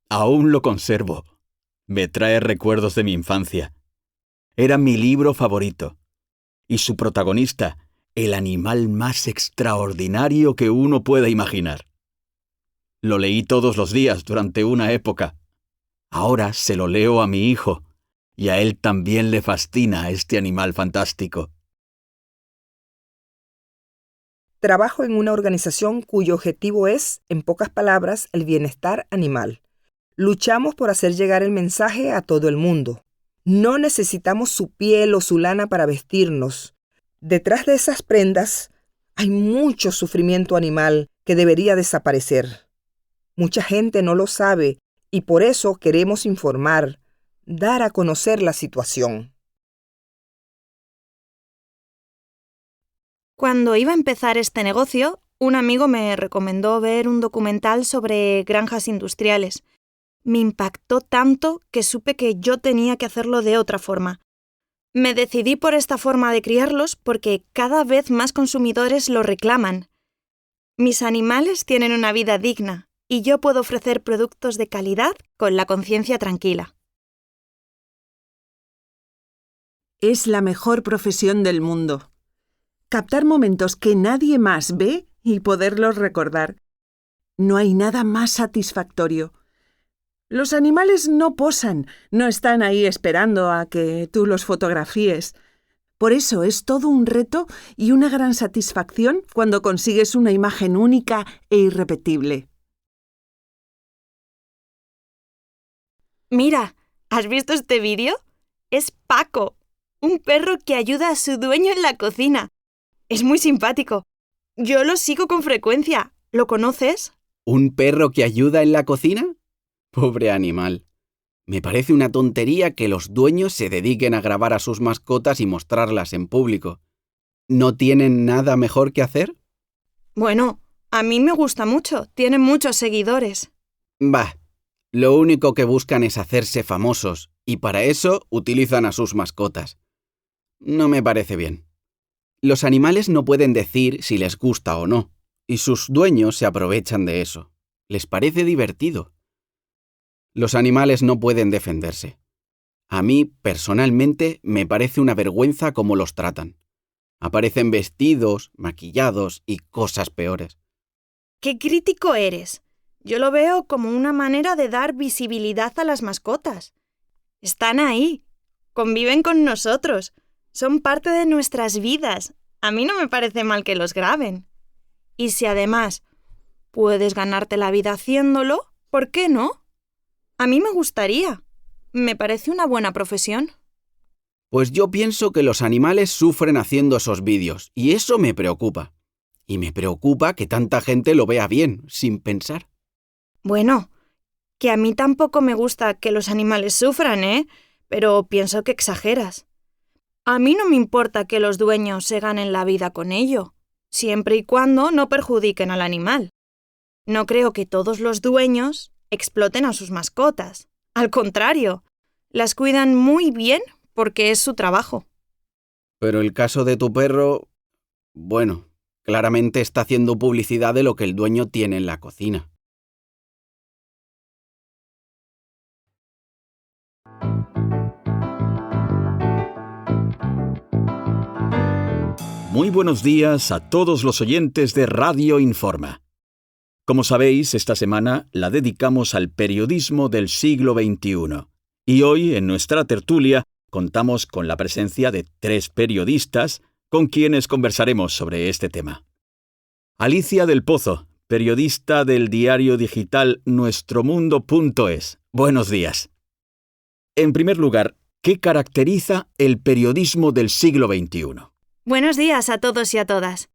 Aún lo conservo. Me trae recuerdos de mi infancia. Era mi libro favorito. Y su protagonista, el animal más extraordinario que uno pueda imaginar. Lo leí todos los días durante una época. Ahora se lo leo a mi hijo, y a él también le fascina este animal fantástico. Trabajo en una organización cuyo objetivo es, en pocas palabras, el bienestar animal. Luchamos por hacer llegar el mensaje a todo el mundo. No necesitamos su piel o su lana para vestirnos. Detrás de esas prendas hay mucho sufrimiento animal que debería desaparecer. Mucha gente no lo sabe y por eso queremos informar, dar a conocer la situación. Cuando iba a empezar este negocio, un amigo me recomendó ver un documental sobre granjas industriales. Me impactó tanto que supe que yo tenía que hacerlo de otra forma. Me decidí por esta forma de criarlos porque cada vez más consumidores lo reclaman. Mis animales tienen una vida digna y yo puedo ofrecer productos de calidad con la conciencia tranquila. Es la mejor profesión del mundo. Captar momentos que nadie más ve y poderlos recordar. No hay nada más satisfactorio. Los animales no posan, no están ahí esperando a que tú los fotografíes. Por eso es todo un reto y una gran satisfacción cuando consigues una imagen única e irrepetible. Mira, ¿has visto este vídeo? Es Paco, un perro que ayuda a su dueño en la cocina. Es muy simpático. Yo lo sigo con frecuencia. ¿Lo conoces? ¿Un perro que ayuda en la cocina? Pobre animal. Me parece una tontería que los dueños se dediquen a grabar a sus mascotas y mostrarlas en público. ¿No tienen nada mejor que hacer? Bueno, a mí me gusta mucho. Tiene muchos seguidores. Bah, lo único que buscan es hacerse famosos y para eso utilizan a sus mascotas. No me parece bien. Los animales no pueden decir si les gusta o no, y sus dueños se aprovechan de eso. Les parece divertido. Los animales no pueden defenderse. A mí, personalmente, me parece una vergüenza cómo los tratan. Aparecen vestidos, maquillados y cosas peores. ¡Qué crítico eres! Yo lo veo como una manera de dar visibilidad a las mascotas. Están ahí, conviven con nosotros, son parte de nuestras vidas. A mí no me parece mal que los graben. Y si además puedes ganarte la vida haciéndolo, ¿por qué no? A mí me gustaría. Me parece una buena profesión. Pues yo pienso que los animales sufren haciendo esos vídeos, y eso me preocupa. Y me preocupa que tanta gente lo vea bien, sin pensar. Bueno, que a mí tampoco me gusta que los animales sufran, ¿eh? Pero pienso que exageras. A mí no me importa que los dueños se ganen la vida con ello, siempre y cuando no perjudiquen al animal. No creo que todos los dueños exploten a sus mascotas. Al contrario, las cuidan muy bien porque es su trabajo. Pero el caso de tu perro, bueno, claramente está haciendo publicidad de lo que el dueño tiene en la cocina. Muy buenos días a todos los oyentes de Radio Informa. Como sabéis, esta semana la dedicamos al periodismo del siglo XXI. Y hoy, en nuestra tertulia, contamos con la presencia de 3 periodistas con quienes conversaremos sobre este tema. Alicia del Pozo, periodista del diario digital nuestromundo.es. Buenos días. En primer lugar, ¿qué caracteriza el periodismo del siglo XXI? Buenos días a todos y a todas.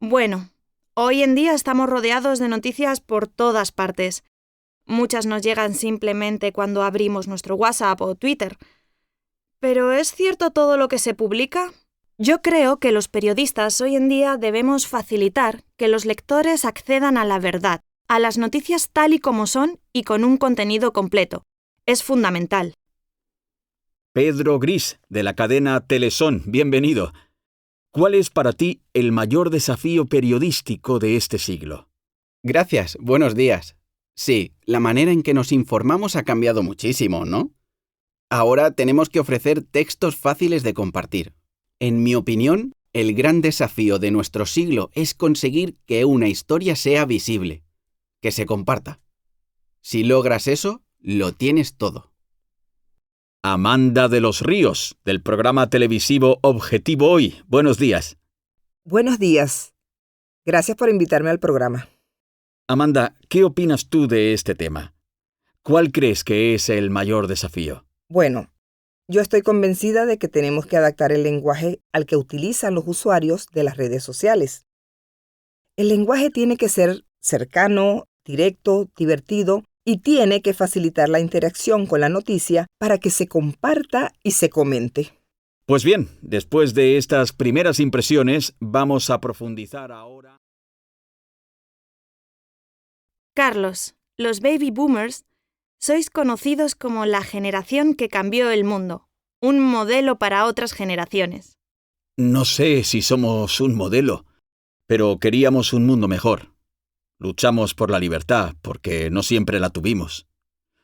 Bueno, hoy en día estamos rodeados de noticias por todas partes. Muchas nos llegan simplemente cuando abrimos nuestro WhatsApp o Twitter. ¿Pero es cierto todo lo que se publica? Yo creo que los periodistas hoy en día debemos facilitar que los lectores accedan a la verdad, a las noticias tal y como son y con un contenido completo. Es fundamental. Pedro Gris, de la cadena Telesón, bienvenido. ¿Cuál es para ti el mayor desafío periodístico de este siglo? Gracias, buenos días. Sí, la manera en que nos informamos ha cambiado muchísimo, ¿no? Ahora tenemos que ofrecer textos fáciles de compartir. En mi opinión, el gran desafío de nuestro siglo es conseguir que una historia sea visible, que se comparta. Si logras eso, lo tienes todo. Amanda de los Ríos, del programa televisivo Objetivo Hoy. Buenos días. Buenos días. Gracias por invitarme al programa. Amanda, ¿qué opinas tú de este tema? ¿Cuál crees que es el mayor desafío? Bueno, yo estoy convencida de que tenemos que adaptar el lenguaje al que utilizan los usuarios de las redes sociales. El lenguaje tiene que ser cercano, directo, divertido y tiene que facilitar la interacción con la noticia para que se comparta y se comente. Pues bien, después de estas primeras impresiones, vamos a profundizar ahora. Carlos, los baby boomers sois conocidos como la generación que cambió el mundo, un modelo para otras generaciones. No sé si somos un modelo, pero queríamos un mundo mejor. Luchamos por la libertad, porque no siempre la tuvimos.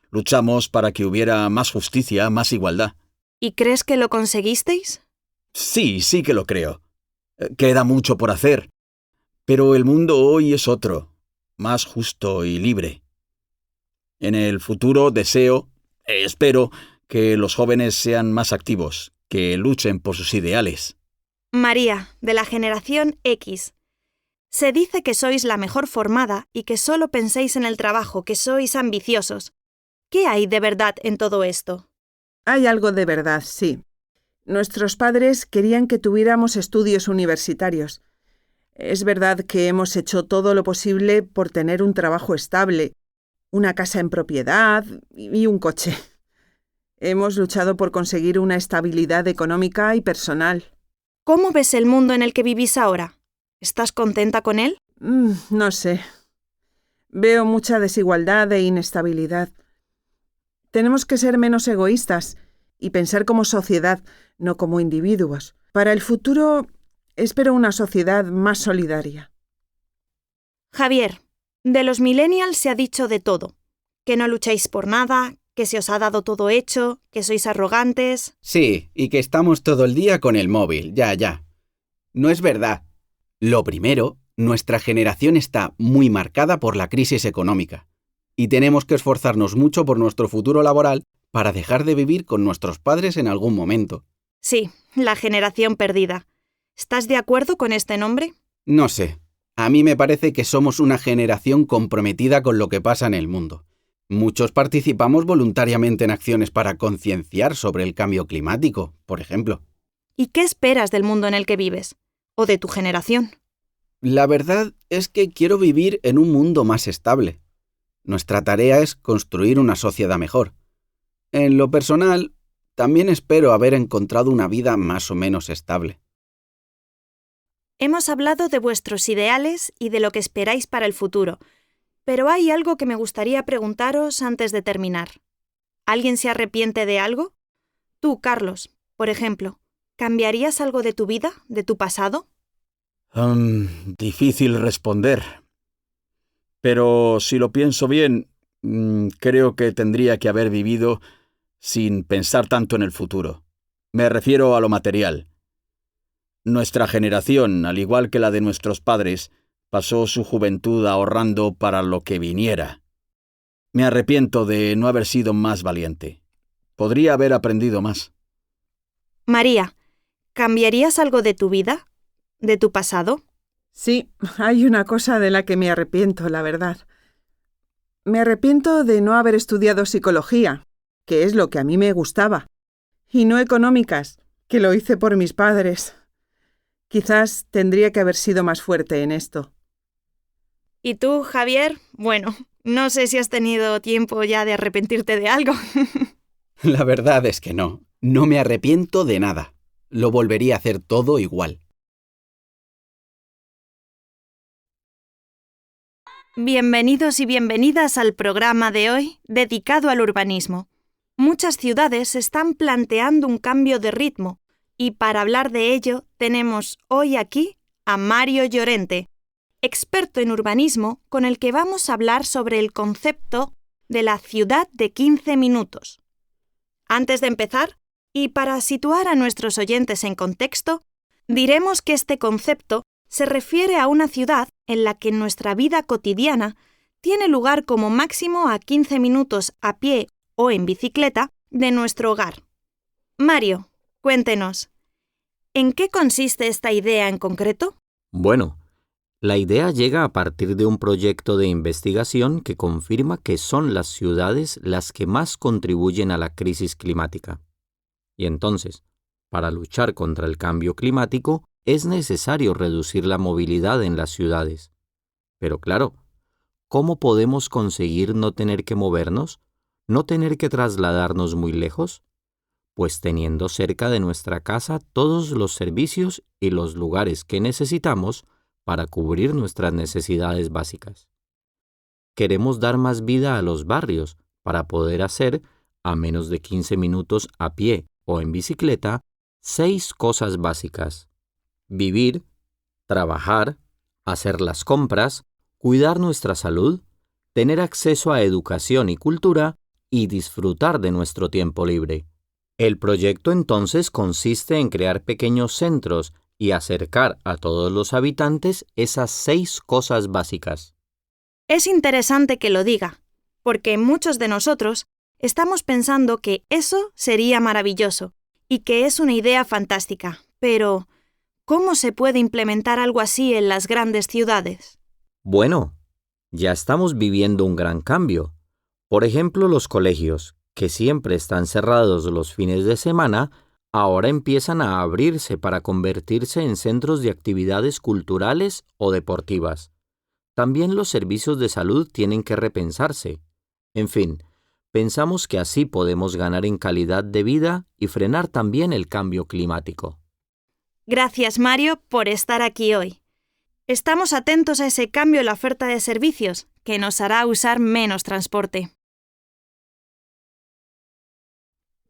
Luchamos para que hubiera más justicia, más igualdad. ¿Y crees que lo conseguisteis? Sí que lo creo. Queda mucho por hacer. Pero el mundo hoy es otro, más justo y libre. En el futuro espero, que los jóvenes sean más activos, que luchen por sus ideales. María, de la generación X. Se dice que sois la mejor formada y que solo penséis en el trabajo, que sois ambiciosos. ¿Qué hay de verdad en todo esto? Hay algo de verdad, sí. Nuestros padres querían que tuviéramos estudios universitarios. Es verdad que hemos hecho todo lo posible por tener un trabajo estable, una casa en propiedad y un coche. Hemos luchado por conseguir una estabilidad económica y personal. ¿Cómo ves el mundo en el que vivís ahora? ¿Estás contenta con él? No sé. Veo mucha desigualdad e inestabilidad. Tenemos que ser menos egoístas y pensar como sociedad, no como individuos. Para el futuro, espero una sociedad más solidaria. Javier, de los millennials se ha dicho de todo. Que no lucháis por nada, que se os ha dado todo hecho, que sois arrogantes. Sí, y que estamos todo el día con el móvil, ya. No es verdad. Lo primero, nuestra generación está muy marcada por la crisis económica. Y tenemos que esforzarnos mucho por nuestro futuro laboral para dejar de vivir con nuestros padres en algún momento. Sí, la generación perdida. ¿Estás de acuerdo con este nombre? No sé. A mí me parece que somos una generación comprometida con lo que pasa en el mundo. Muchos participamos voluntariamente en acciones para concienciar sobre el cambio climático, por ejemplo. ¿Y qué esperas del mundo en el que vives? ¿O de tu generación? La verdad es que quiero vivir en un mundo más estable. Nuestra tarea es construir una sociedad mejor. En lo personal, también espero haber encontrado una vida más o menos estable. Hemos hablado de vuestros ideales y de lo que esperáis para el futuro, pero hay algo que me gustaría preguntaros antes de terminar. ¿Alguien se arrepiente de algo? Tú, Carlos, por ejemplo, ¿cambiarías algo de tu vida, de tu pasado? Difícil responder. Pero si lo pienso bien, creo que tendría que haber vivido sin pensar tanto en el futuro. Me refiero a lo material. Nuestra generación, al igual que la de nuestros padres, pasó su juventud ahorrando para lo que viniera. Me arrepiento de no haber sido más valiente. Podría haber aprendido más. María, ¿cambiarías algo de tu vida? ¿De tu pasado? Sí, hay una cosa de la que me arrepiento, la verdad. Me arrepiento de no haber estudiado psicología, que es lo que a mí me gustaba, y no económicas, que lo hice por mis padres. Quizás tendría que haber sido más fuerte en esto. ¿Y tú, Javier? Bueno, no sé si has tenido tiempo ya de arrepentirte de algo. La verdad es que no. No me arrepiento de nada. Lo volvería a hacer todo igual. Bienvenidos y bienvenidas al programa de hoy dedicado al urbanismo. Muchas ciudades están planteando un cambio de ritmo y para hablar de ello tenemos hoy aquí a Mario Llorente. experto en urbanismo, con el que vamos a hablar sobre el concepto de la ciudad de 15 minutos. Antes de empezar, y para situar a nuestros oyentes en contexto, diremos que este concepto se refiere a una ciudad en la que nuestra vida cotidiana tiene lugar como máximo a 15 minutos a pie o en bicicleta de nuestro hogar. Mario, cuéntenos, ¿en qué consiste esta idea en concreto? Bueno, la idea llega a partir de un proyecto de investigación que confirma que son las ciudades las que más contribuyen a la crisis climática. Y entonces, para luchar contra el cambio climático, es necesario reducir la movilidad en las ciudades. Pero claro, ¿cómo podemos conseguir no tener que movernos? ¿No tener que trasladarnos muy lejos? Pues teniendo cerca de nuestra casa todos los servicios y los lugares que necesitamos para cubrir nuestras necesidades básicas. Queremos dar más vida a los barrios para poder hacer, a menos de 15 minutos a pie o en bicicleta, 6 cosas básicas: vivir, trabajar, hacer las compras, cuidar nuestra salud, tener acceso a educación y cultura y disfrutar de nuestro tiempo libre. El proyecto entonces consiste en crear pequeños centros y acercar a todos los habitantes esas 6 cosas básicas. Es interesante que lo diga, porque muchos de nosotros estamos pensando que eso sería maravilloso y que es una idea fantástica, pero ¿cómo se puede implementar algo así en las grandes ciudades? Bueno, ya estamos viviendo un gran cambio. Por ejemplo, los colegios, que siempre están cerrados los fines de semana, ahora empiezan a abrirse para convertirse en centros de actividades culturales o deportivas. También los servicios de salud tienen que repensarse. En fin, pensamos que así podemos ganar en calidad de vida y frenar también el cambio climático. Gracias, Mario, por estar aquí hoy. Estamos atentos a ese cambio en la oferta de servicios, que nos hará usar menos transporte.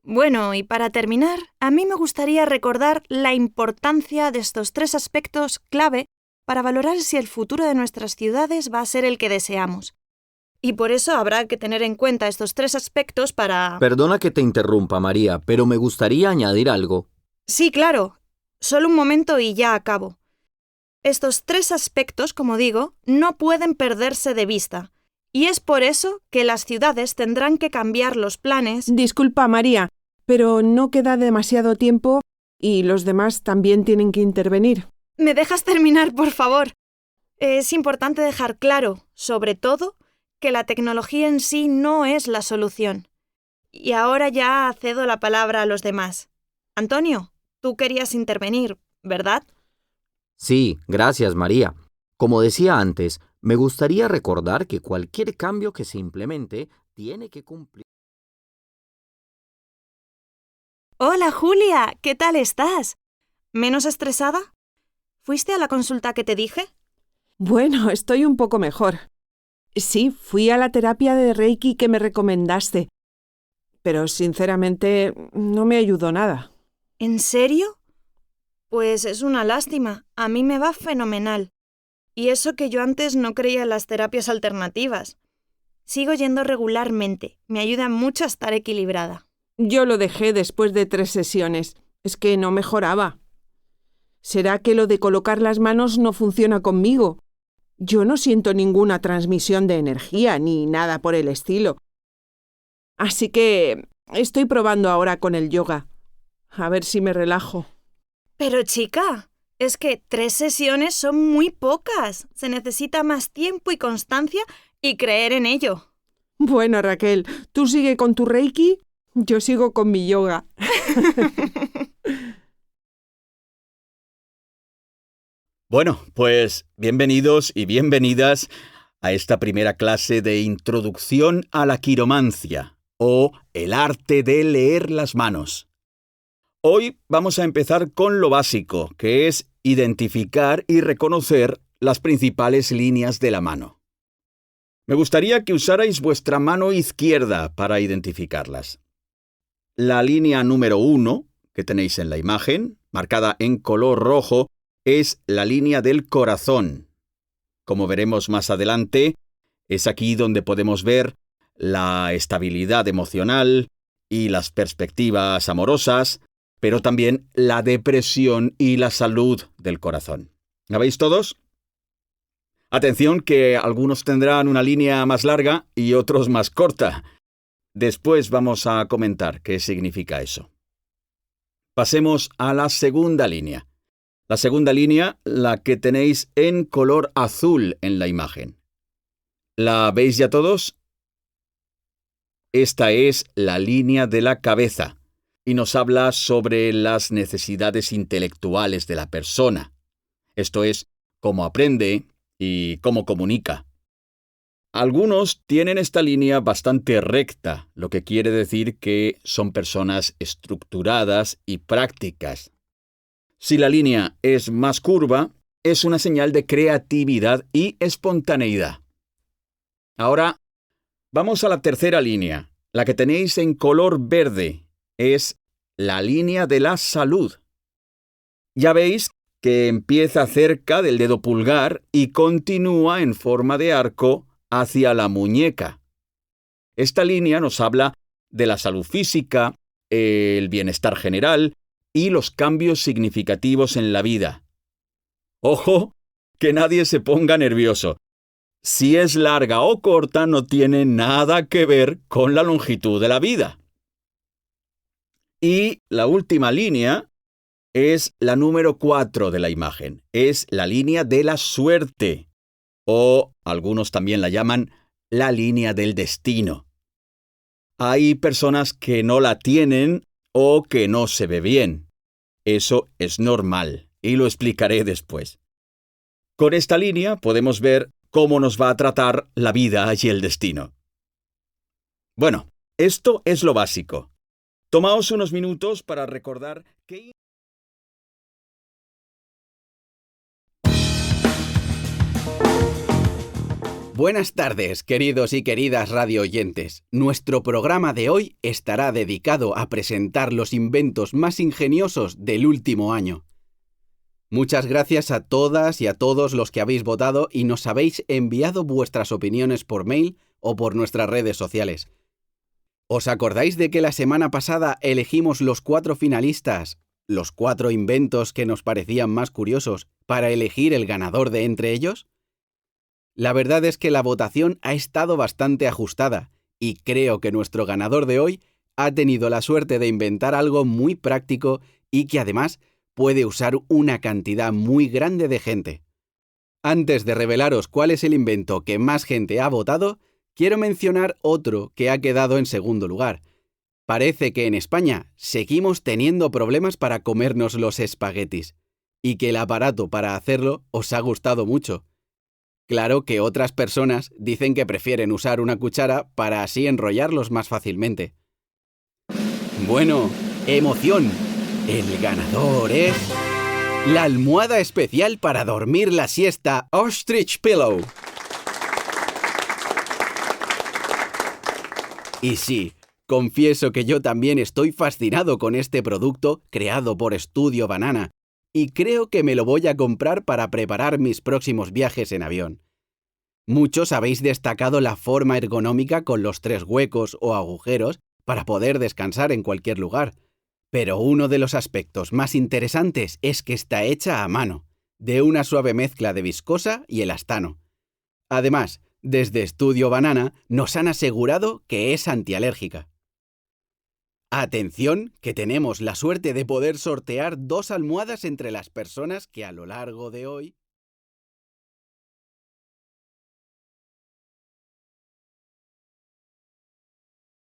Bueno, y para terminar, a mí me gustaría recordar la importancia de estos 3 aspectos clave para valorar si el futuro de nuestras ciudades va a ser el que deseamos. Y por eso habrá que tener en cuenta estos 3 aspectos para... Perdona que te interrumpa, María, pero me gustaría añadir algo. Sí, claro. Solo un momento y ya acabo. Estos 3 aspectos, como digo, no pueden perderse de vista. Y es por eso que las ciudades tendrán que cambiar los planes... Disculpa, María, pero no queda demasiado tiempo y los demás también tienen que intervenir. ¿Me dejas terminar, por favor? Es importante dejar claro, sobre todo, que la tecnología en sí no es la solución. Y ahora ya cedo la palabra a los demás. Antonio, tú querías intervenir, ¿verdad? Sí, gracias, María. Como decía antes, me gustaría recordar que cualquier cambio que se implemente tiene que cumplir. Hola, Julia, ¿qué tal estás? ¿Menos estresada? ¿Fuiste a la consulta que te dije? Bueno, estoy un poco mejor. Sí, fui a la terapia de Reiki que me recomendaste, pero sinceramente no me ayudó nada. ¿En serio? Pues es una lástima. A mí me va fenomenal. Y eso que yo antes no creía en las terapias alternativas. Sigo yendo regularmente. Me ayuda mucho a estar equilibrada. Yo lo dejé después de 3 sesiones. Es que no mejoraba. ¿Será que lo de colocar las manos no funciona conmigo? Yo no siento ninguna transmisión de energía ni nada por el estilo. Así que estoy probando ahora con el yoga. A ver si me relajo. Pero chica, es que 3 sesiones son muy pocas. Se necesita más tiempo y constancia y creer en ello. Bueno, Raquel, tú sigue con tu Reiki, yo sigo con mi yoga. Bueno, pues bienvenidos y bienvenidas a esta primera clase de Introducción a la Quiromancia, o el arte de leer las manos. Hoy vamos a empezar con lo básico, que es identificar y reconocer las principales líneas de la mano. Me gustaría que usarais vuestra mano izquierda para identificarlas. La línea número 1, que tenéis en la imagen, marcada en color rojo, es la línea del corazón. Como veremos más adelante, es aquí donde podemos ver la estabilidad emocional y las perspectivas amorosas, pero también la depresión y la salud del corazón. ¿La veis todos? Atención que algunos tendrán una línea más larga y otros más corta. Después vamos a comentar qué significa eso. Pasemos a la segunda línea. La segunda línea, la que tenéis en color azul en la imagen. ¿La veis ya todos? Esta es la línea de la cabeza y nos habla sobre las necesidades intelectuales de la persona. Esto es, cómo aprende y cómo comunica. Algunos tienen esta línea bastante recta, lo que quiere decir que son personas estructuradas y prácticas. Si la línea es más curva, es una señal de creatividad y espontaneidad. Ahora, vamos a la tercera línea. La que tenéis en color verde es la línea de la salud. Ya veis que empieza cerca del dedo pulgar y continúa en forma de arco hacia la muñeca. Esta línea nos habla de la salud física, el bienestar general y los cambios significativos en la vida. Ojo, que nadie se ponga nervioso. Si es larga o corta, no tiene nada que ver con la longitud de la vida. Y la última línea es la número 4 de la imagen. Es la línea de la suerte. O algunos también la llaman la línea del destino. Hay personas que no la tienen o que no se ve bien. Eso es normal y lo explicaré después. Con esta línea podemos ver cómo nos va a tratar la vida y el destino. Bueno, esto es lo básico. Tomaos unos minutos para recordar que... Buenas tardes, queridos y queridas radioyentes. Nuestro programa de hoy estará dedicado a presentar los inventos más ingeniosos del último año. Muchas gracias a todas y a todos los que habéis votado y nos habéis enviado vuestras opiniones por mail o por nuestras redes sociales. ¿Os acordáis de que la semana pasada elegimos los 4 finalistas, los 4 inventos que nos parecían más curiosos, para elegir el ganador de entre ellos? La verdad es que la votación ha estado bastante ajustada y creo que nuestro ganador de hoy ha tenido la suerte de inventar algo muy práctico y que además puede usar una cantidad muy grande de gente. Antes de revelaros cuál es el invento que más gente ha votado, quiero mencionar otro que ha quedado en segundo lugar. Parece que en España seguimos teniendo problemas para comernos los espaguetis y que el aparato para hacerlo os ha gustado mucho. Claro que otras personas dicen que prefieren usar una cuchara para así enrollarlos más fácilmente. Bueno, emoción. El ganador es... la almohada especial para dormir la siesta Ostrich Pillow. Y sí, confieso que yo también estoy fascinado con este producto creado por Estudio Banana y creo que me lo voy a comprar para preparar mis próximos viajes en avión. Muchos habéis destacado la forma ergonómica con los 3 huecos o agujeros para poder descansar en cualquier lugar. Pero uno de los aspectos más interesantes es que está hecha a mano, de una suave mezcla de viscosa y elastano. Además, desde Estudio Banana nos han asegurado que es antialérgica. Atención, que tenemos la suerte de poder sortear 2 almohadas entre las personas que a lo largo de hoy